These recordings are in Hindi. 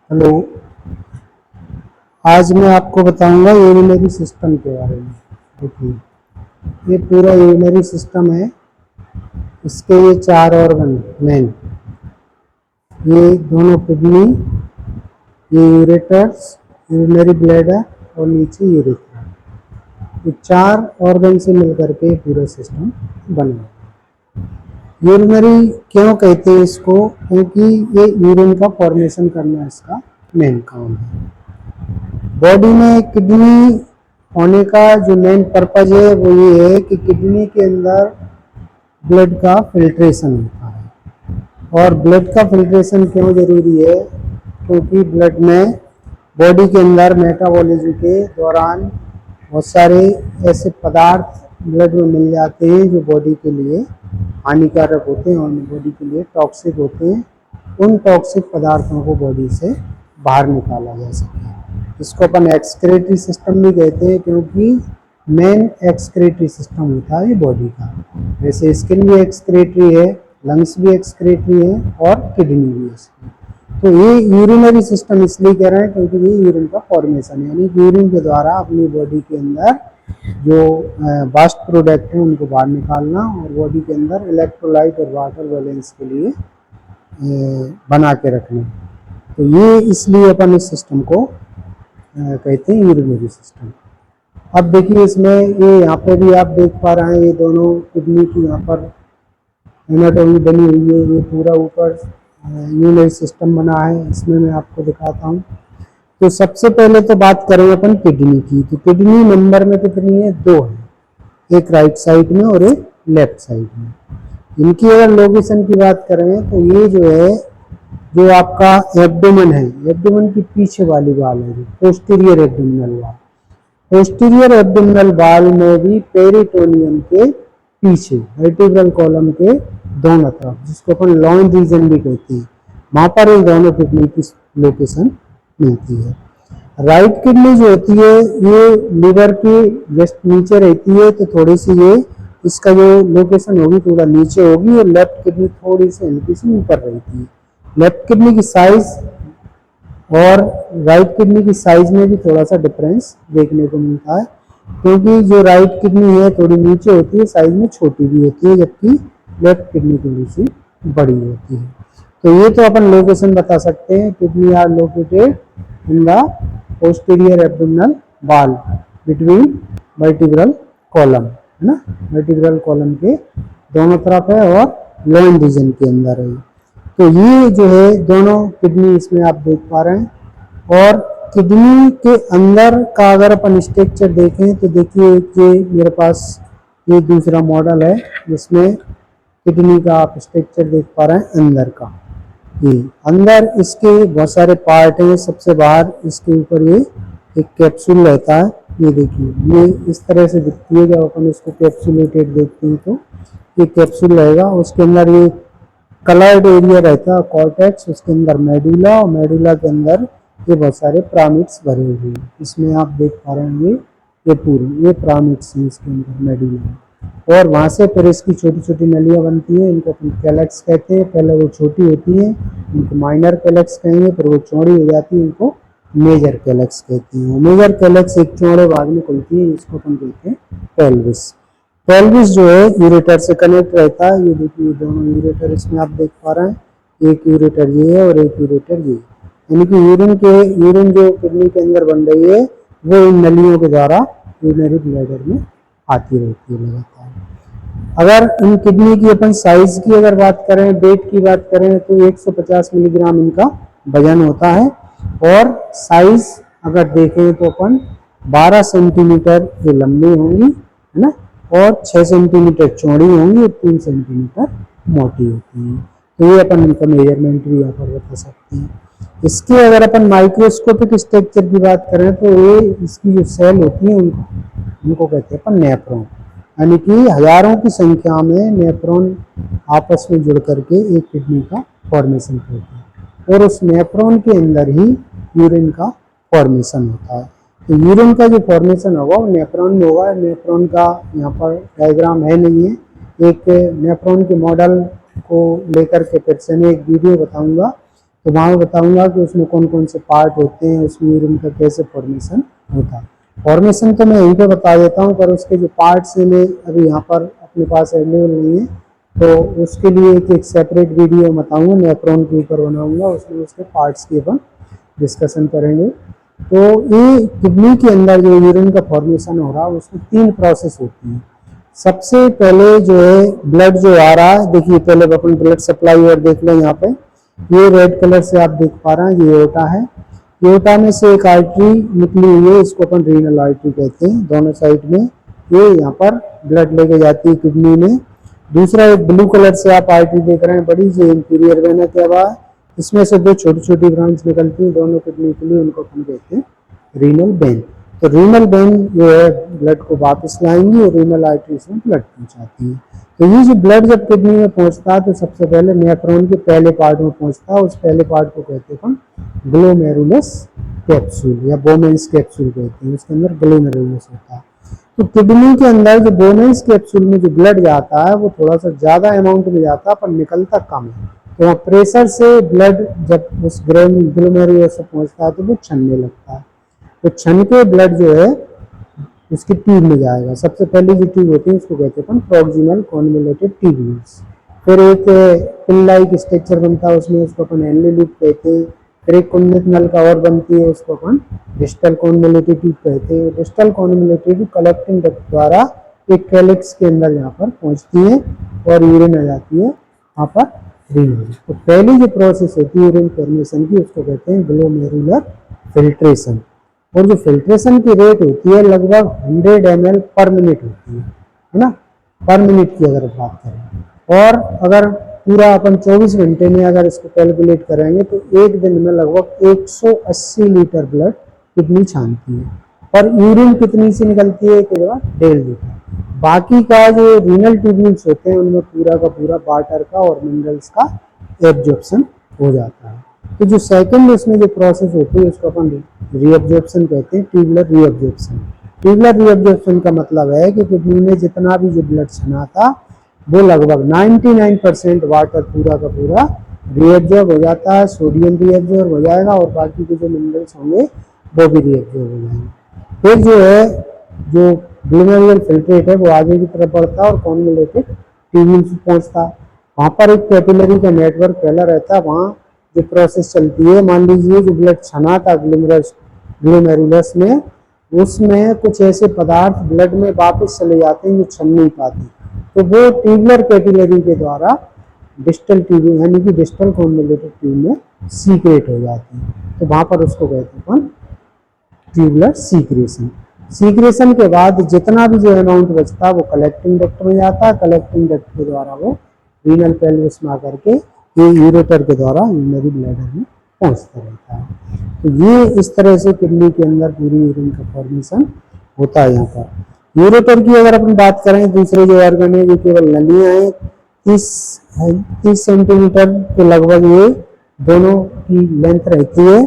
हेलो। आज मैं आपको बताऊंगा यूरिनरी सिस्टम के बारे में। देखिए, ये पूरा यूरिनरी सिस्टम है। इसके ये 4 ऑर्गन मेन, ये दोनों किडनी, ये यूरेटर्स, यूरिनरी ब्लैडर और नीचे यूरेथ्रा। ये 4 ऑर्गन से मिलकर के पूरा सिस्टम बना है। यूरिनरी क्यों कहते हैं इसको? क्योंकि ये यूरिन का फॉर्मेशन करना इसका मेन काम है। बॉडी में किडनी होने का जो मेन पर्पज है वो ये है कि किडनी के अंदर ब्लड का फिल्ट्रेशन होता है। और ब्लड का फिल्ट्रेशन क्यों जरूरी है? क्योंकि ब्लड में बॉडी के अंदर मेटाबॉलिज्म के दौरान बहुत सारे ऐसे पदार्थ ब्लड में मिल जाते हैं जो बॉडी के लिए हानिकारक होते हैं और बॉडी के लिए टॉक्सिक होते हैं। उन टॉक्सिक पदार्थों को बॉडी से बाहर निकाला जा सके। इसको अपन एक्सक्रेटरी सिस्टम भी कहते हैं, क्योंकि मेन एक्सक्रेटरी सिस्टम होता है बॉडी का। वैसे स्किन भी एक्सक्रेटरी है, लंग्स भी एक्सक्रेटरी है और किडनी भी है। तो ये यूरिनरी सिस्टम इसलिए कह रहे हैं क्योंकि ये यूरिन का फॉर्मेशन है, यानी यूरिन के द्वारा अपनी बॉडी के अंदर जो वास्ट प्रोडक्ट है उनको बाहर निकालना और बॉडी के अंदर इलेक्ट्रोलाइट और वाटर बैलेंस के लिए बना के रखना। तो ये इसलिए अपन इस सिस्टम को कहते हैं यूरिनरी सिस्टम। अब देखिए, इसमें ये यहाँ पे भी आप देख पा रहे हैं, ये दोनों किडनी की यहाँ पर एनाटॉमी बनी हुई है। ये पूरा ऊपर यूरिनरी सिस्टम बना है, इसमें मैं आपको दिखाता हूँ। तो सबसे पहले तो बात करें अपन किडनी की। तो किडनी नंबर में कितनी है? 2 है, एक राइट साइड में और एक लेफ्ट साइड में। इनकी अगर लोकेशन की बात करें तो ये जो है, जो आपका एब्डोमेन है, एब्डोमेन की पीछे वाली वाल है, पोस्टीरियर एब्डोमिनल वाल। पोस्टीरियर एब्डोमिनल वाल में भी पेरिटोनियम के पीछे वर्टिब्रल कॉलम के दोनों तरफ, जिसको अपन लॉइन रीजन भी कहते हैं, वहां पर इन दोनों किडनी की लोकेशन मिलती है। राइट किडनी जो होती है ये लीवर की जस्ट नीचे रहती है, तो थोड़ी सी ये इसका जो लोकेशन होगी थोड़ा नीचे होगी, और लेफ्ट किडनी थोड़ी सी हल्की सी ऊपर रहती है। लेफ्ट किडनी की साइज और राइट किडनी की साइज में भी थोड़ा सा डिफरेंस देखने को मिलता है, क्योंकि जो राइट किडनी है थोड़ी नीचे होती है, साइज में छोटी भी होती है, जबकि लेफ्ट किडनी थोड़ी सी बड़ी होती है। तो ये तो अपन लोकेशन बता सकते हैं, kidney are located in the posterior abdominal wall between vertebral column, है ना, वर्टिब्रल कॉलम के दोनों तरफ है और लॉइन रीजन के अंदर है। तो ये जो है दोनों किडनी इसमें आप देख पा रहे हैं। और किडनी के अंदर का अगर अपन स्ट्रक्चर देखें तो देखिए, ये मेरे पास ये दूसरा मॉडल है जिसमें किडनी का आप स्ट्रक्चर देख पा रहे हैं अंदर का। ये अंदर इसके बहुत सारे पार्ट हैं। सबसे बाहर इसके ऊपर ये एक कैप्सूल रहता है, ये देखिए, ये इस तरह से दिखती है। जब अपन इसको कैप्सूलेटेड देखते हैं तो ये कैप्सूल रहेगा, उसके अंदर ये कलर्ड एरिया रहता है कॉर्टेक्स, उसके अंदर मेडुला, और मेडुला के अंदर ये बहुत सारे पिरामिड्स भरे हुए हैं। इसमें आप देख पा रहे हैं ये पूरी ये पिरामिड्स हैं इसके अंदर मेडुला। और वहाँ से फिर इसकी छोटी छोटी नलियाँ बनती हैं, इनको अपन कैलेक्स कहते हैं। पहले वो छोटी होती हैं, इनको माइनर कैलेक्स कहेंगे, फिर वो चौड़ी हो जाती है, इनको मेजर कैलेक्स कहते हैं। मेजर कैलेक्स एक चौड़े भाग में खुलती है, इसको अपन कहते हैं पेल्विस। पेल्विस जो है यूरेटर से कनेक्ट रहता है। ये देखिए, दोनों यूरेटर इसमें आप देख पा रहे हैं, एक यूरेटर ये है और एक यूरेटर ये, यानी कि यूरिन जो किडनी के अंदर बन रही है वो इन नलियों के द्वारा यूरिनरी ब्लैडर में आती रहती है लगातार। अगर इन किडनी की अपन साइज की अगर बात करें, वेट की बात करें, तो 150 मिलीग्राम इनका वजन होता है। और साइज अगर देखें तो अपन 12 सेंटीमीटर ये लंबी होंगी, है ना, और 6 सेंटीमीटर चौड़ी होंगी और 3 सेंटीमीटर मोटी होती है। तो ये अपन इनका मेजरमेंट भी यहाँ पर बता सकते हैं। इसके अगर अपन माइक्रोस्कोपिक स्ट्रक्चर की बात करें तो ये इसकी जो सेल होती है उनको कहते हैं अपन नेफ्रॉन, यानी कि हजारों की संख्या में नेफ्रॉन आपस में जुड़ करके एक किडनी का फॉर्मेशन करते हैं, और उस नेफ्रॉन के अंदर ही यूरिन का फॉर्मेशन होता है। तो यूरिन का जो फॉर्मेशन होगा वो नेफ्रॉन में होगा। नेफ्रॉन का यहाँ पर डायग्राम है नहीं है, एक नेफ्रॉन के मॉडल को लेकर के फिर से मैं एक वीडियो बताऊंगा। तो वहाँ मैं बताऊंगा कि उसमें कौन कौन से पार्ट होते हैं, उसमें यूरिन का कैसे फॉर्मेशन होता है। फॉर्मेशन तो मैं यहीं पे बता देता हूँ, पर उसके जो पार्ट्स हैं मैं अभी यहाँ पर अपने पास अवेलेबल नहीं है, तो उसके लिए एक सेपरेट वीडियो बताऊंगा, नेफ्रॉन के ऊपर बनाऊंगा, उसमें उसके पार्ट्स की अपन डिस्कशन करेंगे। तो ये किडनी के अंदर जो यूरिन का फॉर्मेशन हो रहा है उसमें 3 प्रोसेस होती है। सबसे पहले जो है ब्लड जो आ रहा है, देखिए पहले अपन ब्लड सप्लाई और देख लें। यहाँ पे ये रेड कलर से आप देख पा रहे हैं, ये एओर्टा है। एओर्टा में से एक आर्टरी निकली हुई है, इसको अपन रीनल आर्टरी कहते हैं। दोनों साइड में ये यहाँ पर ब्लड लेके जाती है किडनी में। दूसरा एक ब्लू कलर से आप आर्टरी देख रहे हैं, बड़ी सी इंफीरियर वेना के बाद इसमें से 2 छोटी छोटी ब्रांच निकलती है दोनों किडनी के लिए, उनको अपन कहते हैं रीनल वेन। तो रीनल वेन जो है ब्लड को वापस लाएंगी और रीनल आर्टरी से ब्लड पहुंचाती है। तो ये जो ब्लड जब किडनी में पहुंचता है तो सबसे पहले नेफ्रॉन के पहले पार्ट में पहुंचता है। उस पहले पार्ट को कहते हैं अपन ग्लोमेरुलस कैप्सूल या बोमेंस कैप्सूल कहते हैं, उसके अंदर ग्लोमेरुलस होता है। तो किडनी के अंदर जो बोमेंस कैप्सूल में जो ब्लड जाता है वो थोड़ा सा ज्यादा अमाउंट में जाता है पर निकलता कम है। तो प्रेशर से ब्लड जब उस ग्लोमेरुलस से पहुंचता है तो वो छनने लगता है। तो छन के ब्लड जो है उसकी ट्यूब में जाएगा। सबसे पहले जो ट्यूब होती है उसको कहते हैं प्रोक्सिमल कॉन्वोल्यूटेड ट्यूब्यूल्स। फिर एक पिन लाइक स्ट्रक्चर बनता है उसमें, उसको अपन एनली लूप कहते हैं। फिर एक कुंडलित नलिका और बनती है, उसको अपन डिस्टल कॉन्वोल्यूटेड ट्यूब कहते हैं। Distal convoluted tube collecting duct द्वारा एक कैलिक्स के अंदर यहाँ पर पहुंचती है और यूरिन आ जाती है वहाँ पर रीनल। तो पहली जो प्रोसेस होती है यूरिन फॉर्मेशन की उसको कहते हैं ग्लोमेरुलर फिल्ट्रेशन। और जो फिल्ट्रेशन की रेट होती है लगभग 100 ml पर मिनट होती है ना, पर मिनट की अगर बात करें। और अगर पूरा अपन 24 घंटे में अगर इसको कैलकुलेट करेंगे तो एक दिन में लगभग 180 लीटर ब्लड किडनी छानती है। पर यूरिन कितनी सी निकलती है कि 1.5 लीटर। बाकी का जो रीनल ट्यूब्यूल्स होते हैं उनमें पूरा का पूरा वाटर का और मिनरल्स का एब्जॉर्प्शन हो जाता है। तो जो सेकंड इसमें जो प्रोसेस होती है उसको अपन रीअब्जॉर्प्शन कहते हैं, ट्यूबुलर रीअब्जॉर्प्शन। ट्यूबुलर रीअब्जॉर्प्शन का मतलब है कि किडनी में जितना भी जो ब्लड छना था वो लगभग 99% वाटर पूरा का पूरा रीअब्जॉर्ब हो जाता है। सोडियम रीअब्जॉर्ब हो जाएगा और बाकी के जो मिनरल्स होंगे वो भी रीअब्जॉर्ब हो जाएंगे। फिर जो है जो ग्लोमेरुलर फिल्ट्रेट है वो आगे की तरफ बढ़ता है और कॉन्वोल्यूटेड ट्यूब्यूल्स पहुंचता है। वहाँ पर एक कैपिलरी का नेटवर्क फैला रहता है, वहाँ जो प्रोसेस चलती है। मान लीजिए जो ब्लड छना था ग्लोमेरुलस में, उसमें कुछ ऐसे पदार्थ ब्लड में वापस चले जाते हैं जो छन नहीं पाते, तो वो ट्यूबुलर कैपिलरी के द्वारा डिस्टल ट्यूब यानी कि डिस्टल कॉन्वोल्यूटेड ट्यूब में सीक्रेट हो जाती है। तो वहाँ पर उसको कहते हैं अपन ट्यूबुलर सीक्रेशन। सीक्रेशन के बाद जितना भी जो अमाउंट बचता है वो कलेक्टिंग डक्ट में जाता है। कलेक्टिंग डक्ट के द्वारा वो रीनल पेल्विस में आकर के ये यूरेटर के द्वारा यूरिनरी ब्लैडर में पहुंचता रहता है। तो ये इस तरह से किडनी के अंदर पूरी यूरिन का फॉर्मेशन होता है। यहाँ पर यूरेटर की अगर अपन बात करें, दूसरे जो ऑर्गन है जो केवल नलियां हैं, 30 सेंटीमीटर के लगभग ये दोनों की लेंथ रहती है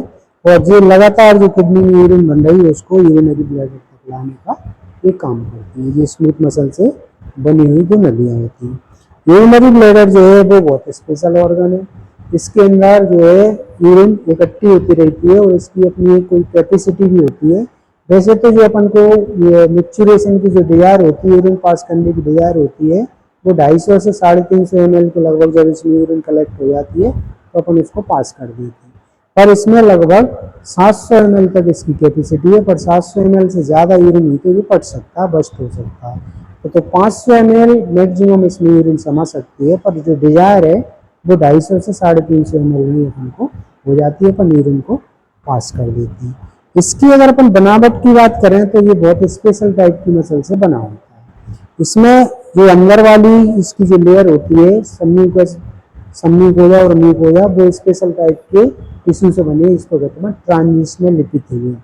और जो लगातार जो किडनी में यूरिन बन रही है उसको यूरिनरी ब्लैडर तक लाने का ये काम करती है। ये स्मूथ मसल से बनी हुई जो नलियां होती हैं। यूरिनरी ब्लैडर जो है वो बहुत स्पेशल ऑर्गन है। इसके अंदर जो है यूरिन इकट्ठी होती रहती है और इसकी अपनी कोई कैपेसिटी भी होती है। वैसे तो जो अपन को मिक्चुरेशन की जो डिजायर होती है, यूरिन पास करने की डिजायर होती है, वो 250 से 350 ml के लगभग जब इसमें यूरिन कलेक्ट हो जाती है तो अपन उसको पास कर देते हैं। पर इसमें लगभग 700 ml तक इसकी कैपेसिटी है, पर 700 ml से ज़्यादा यूरिन हुई तो ये फट सकता है, बस्ट हो सकता है। तो 500 ml मैक्सिमम इसमें यूरिन समा सकती है, पर जो डिजायर है वो 250 से 350 ml में अपन को हो जाती है, अपन यूरिन को पास कर देती है। इसकी अगर अपन बनावट की बात करें तो ये बहुत स्पेशल टाइप की मसल से बना होता है। इसमें जो अंदर वाली इसकी जो लेयर होती है सम्यूकोजा और म्यूकोजा, वो स्पेशल टाइप के टिश्यू से बने, इसको कहते हैं ट्रांजिशनल एपिथेलियम।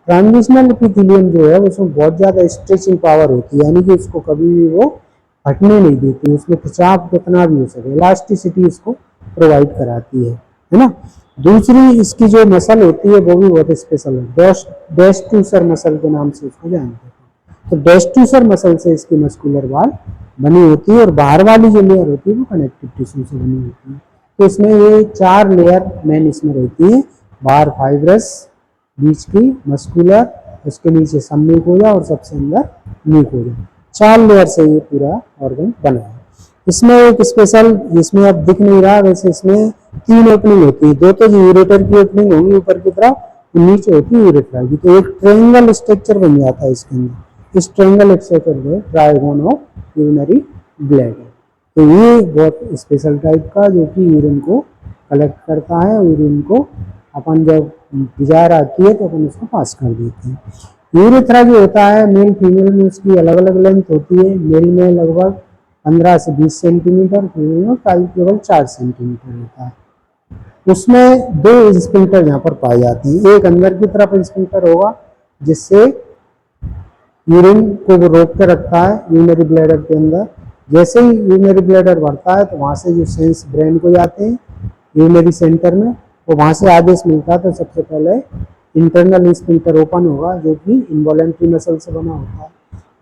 ट्रांजिशनल एपिथेलियम जो है उसमें बहुत ज़्यादा स्ट्रेचिंग पावर होती है, यानी कि उसको कभी भी वो हटने नहीं देती, उसमें खिंचाव कितना भी हो सके, इलास्टिसिटी इसको प्रोवाइड कराती है ना। दूसरी इसकी जो मसल होती है वो भी बहुत स्पेशल है, डेस्टूसर मसल के नाम से उसको जानते हैं। तो डेस्टूसर मसल से इसकी मस्कुलर वाल बनी होती है और बाहर वाली जो लेयर होती है वो कनेक्टिव टिश्यू से बनी होती है। तो इसमें ये 4 लेयर मेन इसमें रहती है, बाहर फाइब्रस, बीच की मस्कुलर, उसके नीचे सब म्यूकोजा और सबसे अंदर म्यूकोजा, 4 लेयर से ये पूरा ऑर्गन बना है। इसमें एक स्पेशल, इसमें अब दिख नहीं रहा, वैसे इसमें 3 ओपनिंग होती है, 2 तो यूरेटर की ओपनिंग होगी ऊपर की तरफ, नीचे होती है यूरेट्रा की, तो एक ट्रायंगल स्ट्रक्चर बन जाता है इसके अंदर। इस ट्रायंगल स्ट्रक्चर में ट्राइगोन ऑफ यूरिनरी ब्लैडर, तो ये बहुत स्पेशल टाइप का जो कि यूरिन को कलेक्ट करता है, यूरिन को अपन जब डिजायर आती है तो अपन उसको पास कर देते हैं। यूरेथ्रा जो होता है मेल फीमेल में उसकी अलग अलग लेंथ होती है, मेल में लगभग 15 से 20 सेंटीमीटर, फीमेल में केवल 4 सेंटीमीटर होता है। उसमें 2 स्पिंक्टर यहाँ पर पाई जाती है, एक अंदर की तरफ स्पिंक्टर होगा जिससे यूरिन को वो रोक के रखता है यूरिनरी ब्लैडर के अंदर। जैसे ही यूरिनरी ब्लैडर बढ़ता है तो वहाँ से जो सेंस ब्रेन को जाते हैं यूरिनरी सेंटर में, तो वहाँ से आदेश मिलता है, तो सबसे पहले इंटरनल स्पिंक्टर ओपन होगा जो कि इनवॉलेंट्री मसल से बना होता है,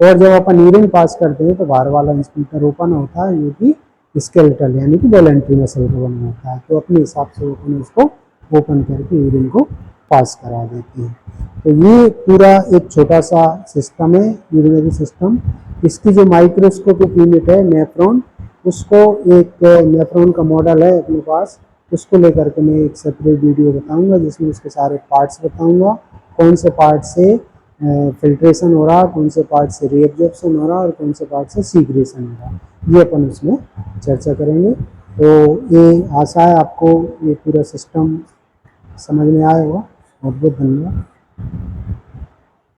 और जब अपन यूरिन पास करते हैं तो बाहर वाला स्पिंक्टर ओपन होता है जो कि स्केलेटल यानी कि वॉलेंट्री मसल का बना होता है। तो अपने हिसाब से अपन उसको ओपन करके यूरिन को पास करा देते हैं। तो ये पूरा एक छोटा सा सिस्टम है यूरिनरी सिस्टम। इसकी जो माइक्रोस्कोपिक यूनिट है नेफ्रॉन, उसको एक नेफ्रॉन का मॉडल है अपने पास, उसको लेकर के मैं एक सेपरेट वीडियो बताऊंगा जिसमें उसके सारे पार्ट्स बताऊंगा, कौन से पार्ट से फिल्ट्रेशन हो रहा, कौन से पार्ट से रीएब्जॉर्प्शन हो रहा और कौन से पार्ट से सीक्रेशन हो रहा, ये अपन उसमें चर्चा करेंगे। तो ये आशा है आपको ये पूरा सिस्टम समझ में आया होगा। बहुत बहुत धन्यवाद।